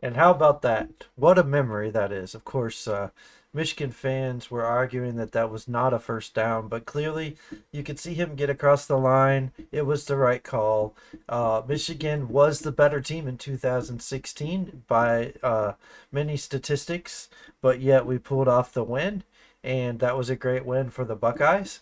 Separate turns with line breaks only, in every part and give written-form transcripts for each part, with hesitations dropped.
And how about that? What a memory that is. Of course, Michigan fans were arguing that that was not a first down, but clearly you could see him get across the line. It was the right call. Michigan was the better team in 2016 by many statistics, but yet we pulled off the win, and that was a great win for the Buckeyes.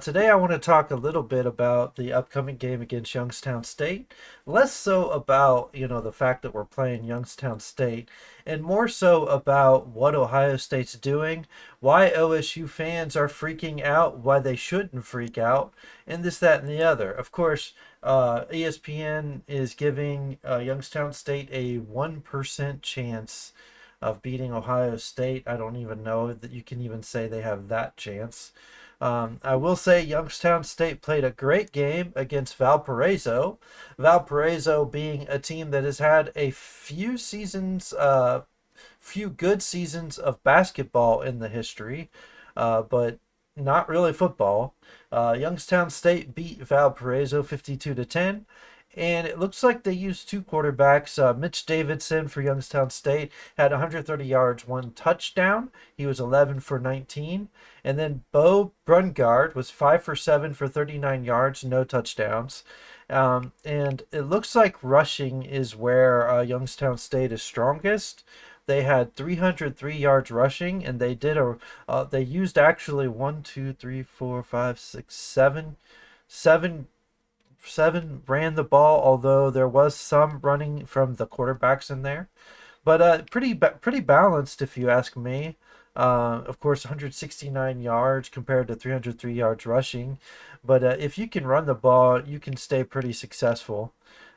Today, I want to talk a little bit about the upcoming game against Youngstown State. Less so about, the fact that we're playing Youngstown State, and more so about what Ohio State's doing, why OSU fans are freaking out, why they shouldn't freak out, and this, that, and the other. Of course, ESPN is giving Youngstown State a 1% chance of beating Ohio State. I don't even know that you can even say they have that chance. I will say Youngstown State played a great game against Valparaiso. Valparaiso being a team that has had a few seasons, few good seasons of basketball in the history, but not really football. Youngstown State beat Valparaiso 52-10. And it looks like they used two quarterbacks. Mitch Davidson for Youngstown State had 130 yards, one touchdown. He was 11 for 19. And then Bo Brungard was 5 for 7 for 39 yards, no touchdowns. And it looks like rushing is where Youngstown State is strongest. They had 303 yards rushing, and they used actually one, two, three, four, five, six, seven ran the ball, although there was some running from the quarterbacks in there. But pretty balanced, if you ask me. Of course, 169 yards compared to 303 yards rushing. But if you can run the ball, you can stay pretty successful.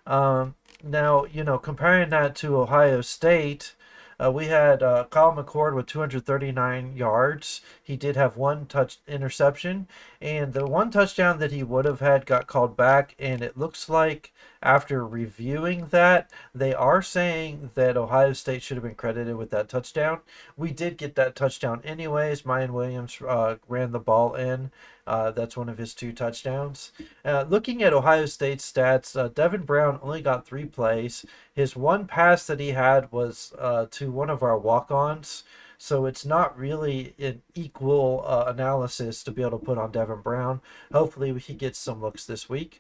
Now, comparing that to Ohio State, we had Kyle McCord with 239 yards. He did have one touch interception, and the one touchdown that he would have had got called back. And it looks like after reviewing that, they are saying that Ohio State should have been credited with that touchdown. We did get that touchdown anyways. Mayan Williams ran the ball in. That's one of his two touchdowns. Looking at Ohio State's stats, Devin Brown only got 3 plays. His one pass that he had was to one of our walk-ons. So it's not really an equal analysis to be able to put on Devin Brown. Hopefully he gets some looks this week.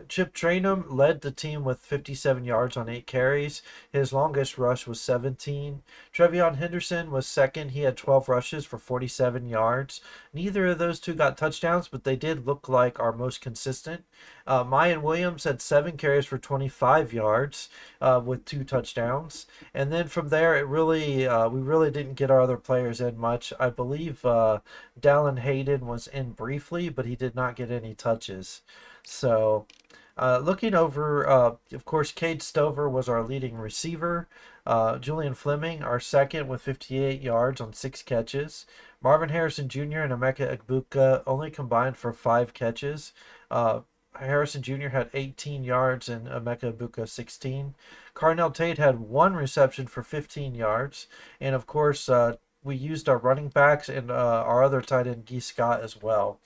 Chip Trainum led the team with 57 yards on 8 carries. His longest rush was 17. Trevion Henderson was second. He had 12 rushes for 47 yards. Neither of those two got touchdowns, but they did look like our most consistent. Mayan Williams had 7 carries for 25 yards with 2 touchdowns. And then from there, we really didn't get our other players in much. I believe Dallin Hayden was in briefly, but he did not get any touches. So, looking over, of course, Cade Stover was our leading receiver. Julian Fleming, our second, with 58 yards on 6 catches. Marvin Harrison Jr. and Emeka Egbuka only combined for 5 catches. Harrison Jr. had 18 yards and Emeka Egbuka 16. Carnell Tate had 1 reception for 15 yards. And, of course, we used our running backs and our other tight end, Gee Scott, as well.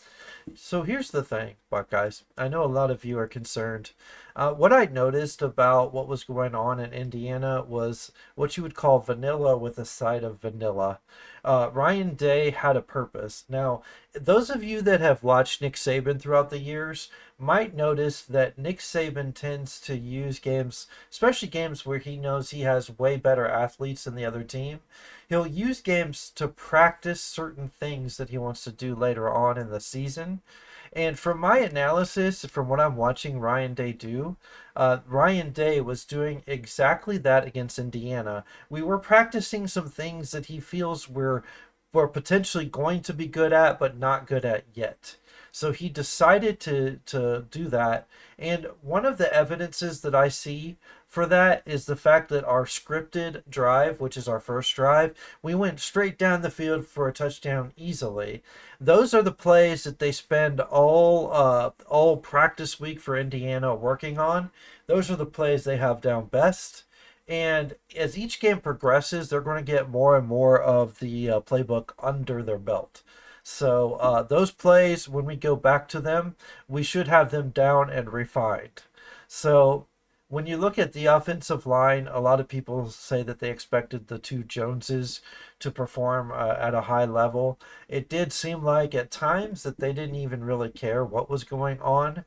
So here's the thing, Buckeyes. I know a lot of you are concerned. What I noticed about what was going on in Indiana was what you would call vanilla with a side of vanilla. Ryan Day had a purpose. Now, those of you that have watched Nick Saban throughout the years might notice that Nick Saban tends to use games, especially games where he knows he has way better athletes than the other team. He'll use games to practice certain things that he wants to do later on in the season. And from my analysis, from what I'm watching Ryan Day do, Ryan Day was doing exactly that against Indiana. We were practicing some things that he feels we're potentially going to be good at, but not good at yet. So he decided to do that. And one of the evidences that I see for that is the fact that our scripted drive, which is our first drive, we went straight down the field for a touchdown easily. Those are the plays that they spend all practice week for Indiana working on. Those are the plays they have down best. And as each game progresses, they're going to get more and more of the playbook under their belt. So those plays, when we go back to them, we should have them down and refined. So when you look at the offensive line, a lot of people say that they expected the two Joneses to perform at a high level. It did seem like at times that they didn't even really care what was going on.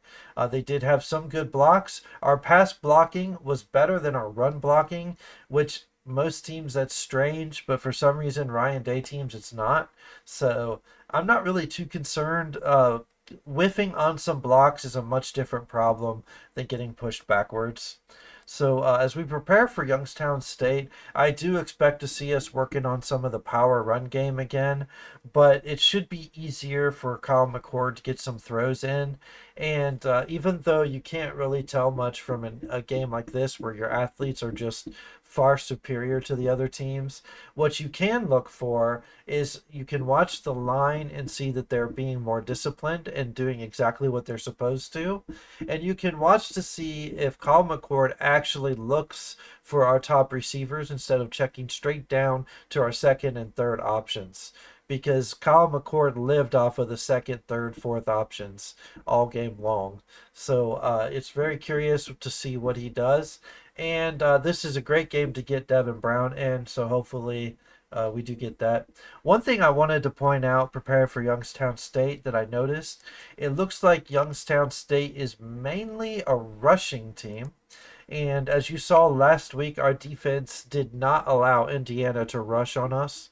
They did have some good blocks. Our pass blocking was better than our run blocking, which most teams that's strange, but for some reason Ryan Day teams it's not. So I'm not really too concerned. Whiffing on some blocks is a much different problem than getting pushed backwards. So as we prepare for Youngstown State, I do expect to see us working on some of the power run game again, but it should be easier for Kyle McCord to get some throws in. And even though you can't really tell much from a game like this where your athletes are just far superior to the other teams, what you can look for is you can watch the line and see that they're being more disciplined and doing exactly what they're supposed to. And you can watch to see if Kyle McCord actually looks for our top receivers instead of checking straight down to our second and third options. Because Kyle McCord lived off of the second, third, fourth options all game long. So it's very curious to see what he does. And this is a great game to get Devin Brown in. So hopefully we do get that. One thing I wanted to point out, preparing for Youngstown State, that I noticed, it looks like Youngstown State is mainly a rushing team. And as you saw last week, our defense did not allow Indiana to rush on us.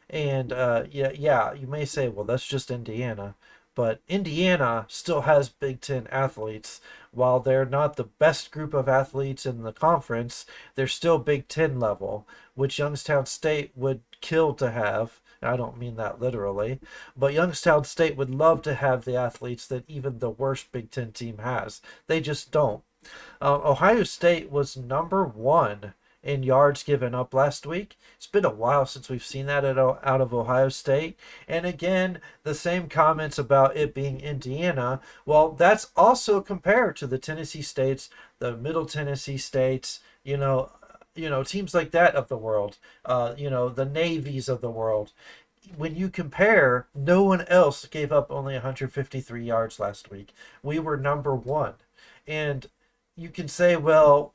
And yeah, you may say, well, that's just Indiana. But Indiana still has Big Ten athletes. While they're not the best group of athletes in the conference, they're still Big Ten level, which Youngstown State would kill to have. I don't mean that literally, but Youngstown State would love to have the athletes that even the worst Big Ten team has. They just don't. Ohio State was number one in yards given up last week. It's been a while since we've seen that out of Ohio State. And again, the same comments about it being Indiana. Well, that's also compared to the Tennessee States, the Middle Tennessee States, teams like that of the world, the navies of the world. When you compare, no one else gave up only 153 yards last week. We were number one. And you can say, well,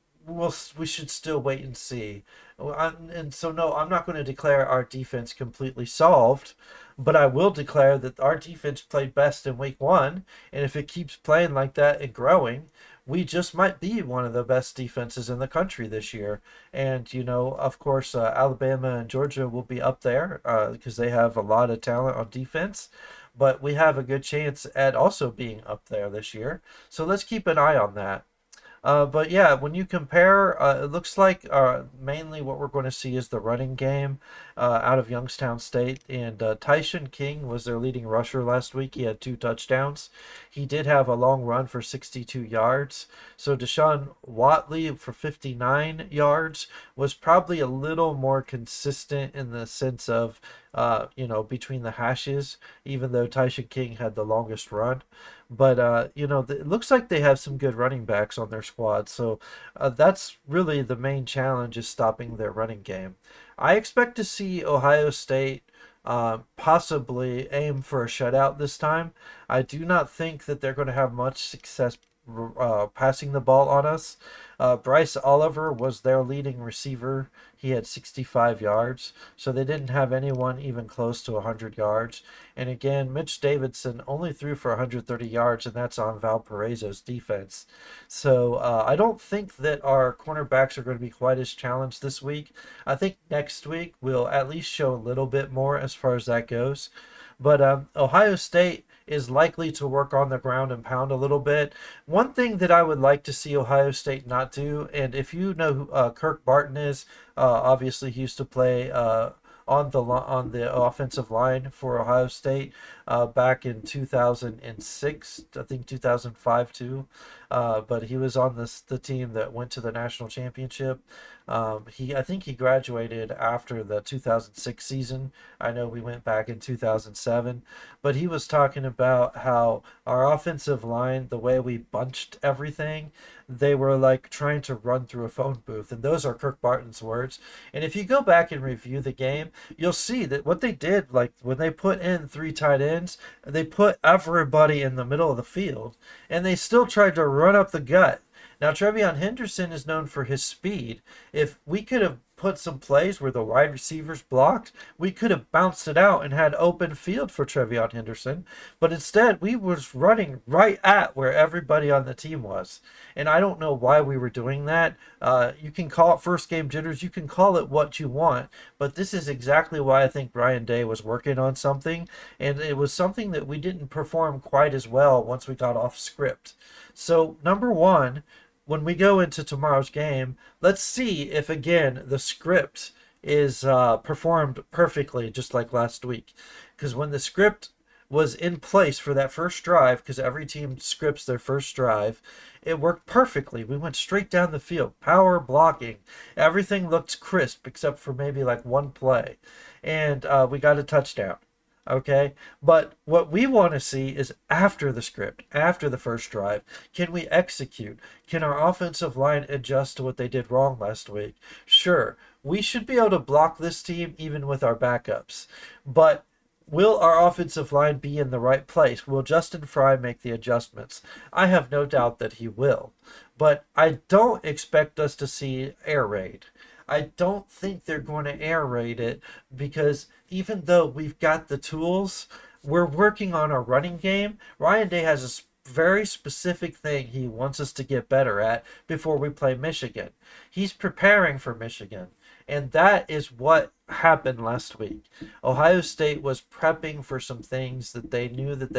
we should still wait and see. And so, no, I'm not going to declare our defense completely solved, but I will declare that our defense played best in week one. And if it keeps playing like that and growing, we just might be one of the best defenses in the country this year. And, of course, Alabama and Georgia will be up there because they have a lot of talent on defense. But we have a good chance at also being up there this year. So let's keep an eye on that. But yeah, when you compare, it looks like mainly what we're going to see is the running game out of Youngstown State. And Tyson King was their leading rusher last week. He had 2 touchdowns. He did have a long run for 62 yards. So Deshaun Watley for 59 yards was probably a little more consistent in the sense of, between the hashes, even though Tyson King had the longest run. But, it looks like they have some good running backs on their squad. So that's really the main challenge, is stopping their running game. I expect to see Ohio State possibly aim for a shutout this time. I do not think that they're going to have much success passing the ball on us. Bryce Oliver was their leading receiver. He had 65 yards, so they didn't have anyone even close to 100 yards. And again, Mitch Davidson only threw for 130 yards, and that's on Valparaiso's defense. So I don't think that our cornerbacks are going to be quite as challenged this week. I think next week we'll at least show a little bit more as far as that goes. But Ohio State is likely to work on the ground and pound a little bit. One thing that I would like to see Ohio State not do, and if you know who Kirk Barton is, obviously he used to play on the offensive line for Ohio State back in 2006, I think 2005 too. But he was on the team that went to the national championship. I think he graduated after the 2006 season. I know we went back in 2007, but he was talking about how our offensive line, the way we bunched everything, they were like trying to run through a phone booth. And those are Kirk Barton's words. And if you go back and review the game, you'll see that what they did, like when they put in 3 tight ends, they put everybody in the middle of the field, and they still tried to run up the gut. Now, Trevion Henderson is known for his speed. If we could have put some plays where the wide receivers blocked, we could have bounced it out and had open field for Trevion Henderson. But instead, we was running right at where everybody on the team was. And I don't know why we were doing that. You can call it first game jitters. You can call it what you want. But this is exactly why I think Ryan Day was working on something. And it was something that we didn't perform quite as well once we got off script. So, number one, when we go into tomorrow's game, let's see if again the script is performed perfectly, just like last week. Because when the script was in place for that first drive, because every team scripts their first drive, it worked perfectly. We went straight down the field, power blocking. Everything looked crisp except for maybe like one play. And we got a touchdown. Okay, but what we want to see is after the script, after the first drive, can we execute? Can our offensive line adjust to what they did wrong last week? Sure, we should be able to block this team even with our backups, but will our offensive line be in the right place? Will Justin Fry make the adjustments? I have no doubt that he will, but I don't expect us to see air raid. I don't think they're going to air raid it because even though we've got the tools, we're working on our running game. Ryan Day has a very specific thing he wants us to get better at before we play Michigan. He's preparing for Michigan. And that is what happened last week. Ohio State was prepping for some things that they knew that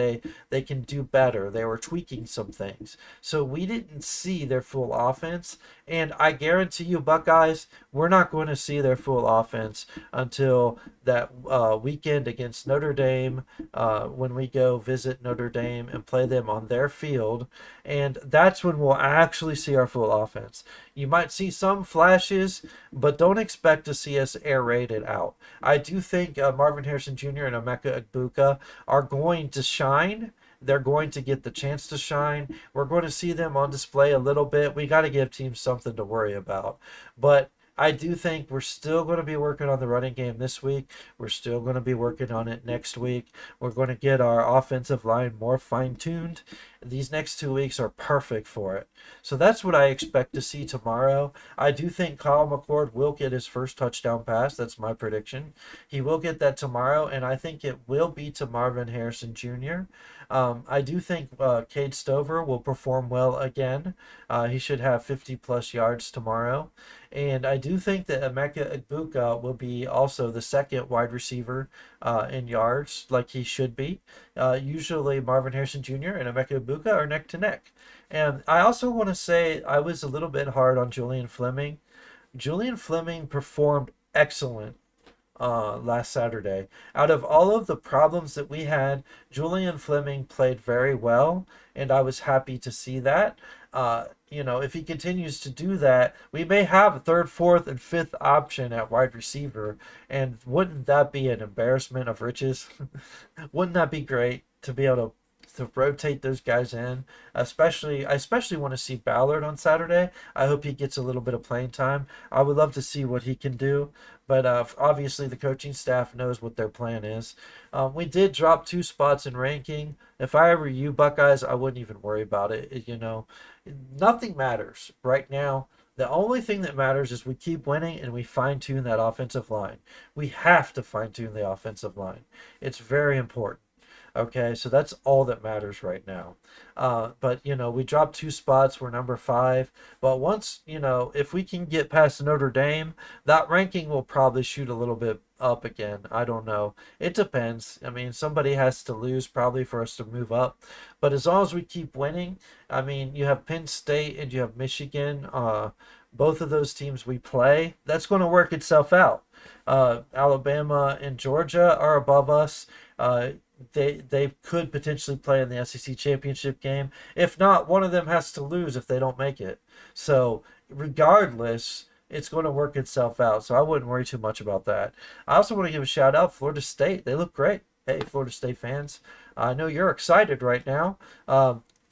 they can do better. They were tweaking some things. So we didn't see their full offense. And I guarantee you, Buckeyes, we're not going to see their full offense until that weekend against Notre Dame when we go visit Notre Dame and play them on their field. And that's when we'll actually see our full offense. You might see some flashes, but don't expect to see us air raided out. I do think Marvin Harrison Jr. and Emeka Egbuka are going to shine. They're going to get the chance to shine. We're going to see them on display a little bit. We got to give teams something to worry about. But I do think we're still going to be working on the running game this week. We're still going to be working on it next week. We're going to get our offensive line more fine-tuned. These next 2 weeks are perfect for it. So that's what I expect to see tomorrow. I do think Kyle McCord will get his first touchdown pass. That's my prediction. He will get that tomorrow, and I think it will be to Marvin Harrison Jr. I do think Cade Stover will perform well again. He should have 50-plus yards tomorrow. And I do think that Emeka Egbuka will be also the second wide receiver in yards, like he should be. Usually Marvin Harrison Jr. and Emeka Egbuka are neck to neck. And I also want to say I was a little bit hard on Julian Fleming. Julian Fleming performed excellent last Saturday. Out of all of the problems that we had, Julian Fleming played very well, and I was happy to see that. If he continues to do that, we may have a third, fourth, and fifth option at wide receiver, and wouldn't that be an embarrassment of riches? Wouldn't that be great to be able to rotate those guys in? I especially want to see Ballard on Saturday. I hope he gets a little bit of playing time. I would love to see what he can do, but obviously the coaching staff knows what their plan is. We did drop 2 spots in ranking. If I were you, Buckeyes, I wouldn't even worry about it. Nothing matters right now. The only thing that matters is we keep winning and we fine-tune that offensive line. We have to fine-tune the offensive line. It's very important. Okay, so that's all that matters right now. But we dropped 2 spots. We're number 5. But once, if we can get past Notre Dame, that ranking will probably shoot a little bit up again. I don't know. It depends. I mean, somebody has to lose probably for us to move up. But as long as we keep winning, I mean, you have Penn State and you have Michigan. Both of those teams we play, that's going to work itself out. Alabama and Georgia are above us. They could potentially play in the SEC championship game. If not, one of them has to lose if they don't make it. So regardless, it's going to work itself out. So I wouldn't worry too much about that. I also want to give a shout out Florida State. They look great. Hey, Florida State fans, I know you're excited right now.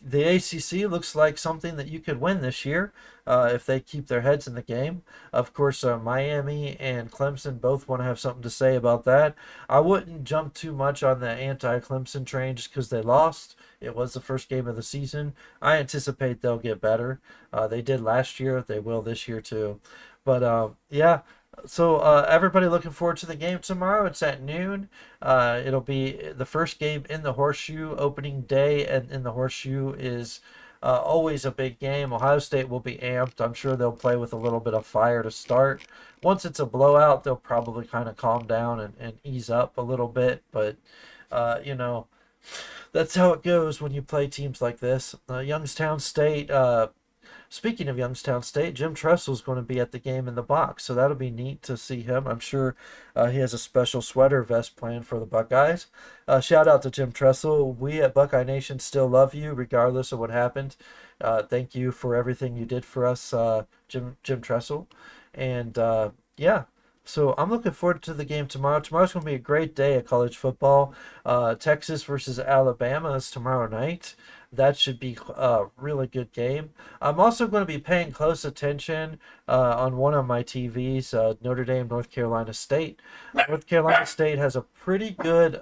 the ACC looks like something that you could win this year if they keep their heads in the game. Of course, Miami and Clemson both want to have something to say about that. I wouldn't jump too much on the anti-Clemson train just because they lost. It was the first game of the season. I anticipate they'll get better. They did last year. They will this year too. But yeah, so everybody looking forward to the game tomorrow. It's at noon. It'll be the first game in the Horseshoe, opening day, and in the Horseshoe is always a big game. Ohio State will be amped. I'm sure they'll play with a little bit of fire to start. Once it's a blowout, they'll probably kind of calm down and ease up a little bit. But you know, that's how it goes when you play teams like this. Youngstown State. Speaking of Youngstown State, Jim Tressel's going to be at the game in the box, so that'll be neat to see him. I'm sure he has a special sweater vest planned for the Buckeyes. Shout out to Jim Tressel. We at Buckeye Nation still love you, regardless of what happened. Thank you for everything you did for us, Jim Tressel. And yeah, so I'm looking forward to the game tomorrow. Tomorrow's going to be a great day of college football. Texas versus Alabama is tomorrow night. That should be a really good game. I'm also going to be paying close attention on one of my TVs, Notre Dame, North Carolina State. North Carolina State has a pretty good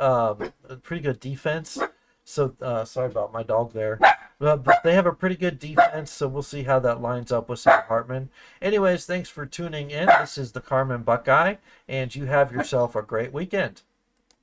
defense. So sorry about my dog there. But they have a pretty good defense, so we'll see how that lines up with Sam Hartman. Anyways, thanks for tuning in. This is the Carmen Buckeye, and you have yourself a great weekend.